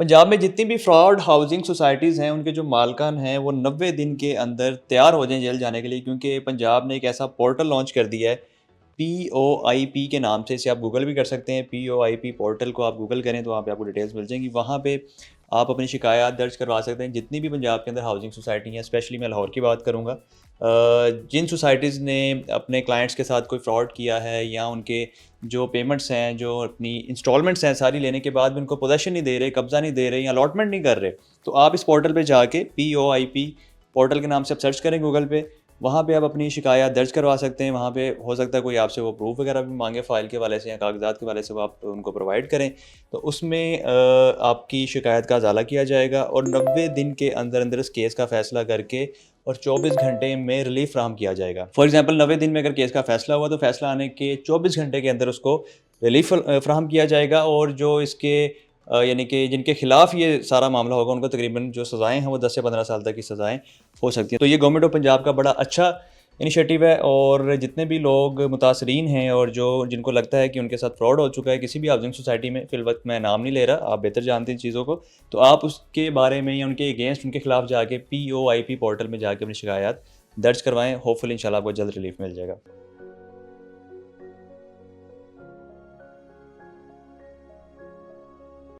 पंजाब में जितनी भी फ्रॉड हाउसिंग सोसाइटीज़ हैं उनके जो मालकान हैं वो 90 दिन के अंदर तैयार हो जाएं जेल जाने के लिए, क्योंकि पंजाब ने एक ऐसा पोर्टल लॉन्च कर दिया है POIP के नाम से। इसे आप गूगल भी कर सकते हैं। POIP पोर्टल को आप गूगल करें तो वहाँ पे आपको डिटेल्स मिल जाएंगी। वहाँ पे आप अपनी शिकायत दर्ज करवा सकते हैं। जितनी भी पंजाब के अंदर हाउसिंग सोसाइटी हैं, स्पेशली मैं लाहौर की बात करूँगा, जिन सोसाइटीज़ ने अपने क्लाइंट्स के साथ कोई फ्रॉड किया है या उनके जो पेमेंट्स हैं, जो अपनी इंस्टॉलमेंट्स हैं, सारी लेने के बाद भी उनको पोजेशन नहीं दे रहे, कब्ज़ा नहीं दे रहे या अलॉटमेंट नहीं कर रहे, तो आप इस पोर्टल पे जाके POIP पोर्टल के नाम से आप सर्च करें गूगल पे। वहाँ पे आप अपनी शिकायत दर्ज करवा सकते हैं। वहाँ पे हो सकता है कोई आपसे वो प्रूफ वगैरह भी मांगे फ़ाइल के हवाले से या कागज़ात के हवाले से, वो आप उनको प्रोवाइड करें। तो उसमें आपकी शिकायत का अज़ाला किया जाएगा और 90 दिन के अंदर अंदर इस केस का फ़ैसला करके और 24 घंटे में रिलीफ फ्राहम किया जाएगा। फॉर एग्जांपल 90 दिन में अगर केस का फ़ैसला हुआ तो फ़ैसला आने के 24 घंटे के अंदर उसको रिलीफ फ्राहम किया जाएगा। और जो इसके यानी कि जिनके खिलाफ ये सारा मामला होगा उनको तकरीबन जो सज़ाएँ हैं वो 10 से 15 साल तक की सज़ाएँ हो सकती हैं। तो ये गवर्नमेंट ऑफ पंजाब का बड़ा अच्छा इनिशिएटिव है। और जितने भी लोग मुतासरीन हैं और जो जिनको लगता है कि उनके साथ फ्रॉड हो चुका है किसी भी हाउसिंग सोसाइटी में, फिल वक्त मैं नाम नहीं ले रहा, आप बेहतर जानते हैं चीज़ों को, तो आप उसके बारे में या उनके अगेंस्ट उनके खिलाफ जाके POIP पोर्टल में जाके अपनी शिकायत दर्ज करवाएं। होपफुली इंशाल्लाह आपको जल्द रिलीफ मिल जाएगा।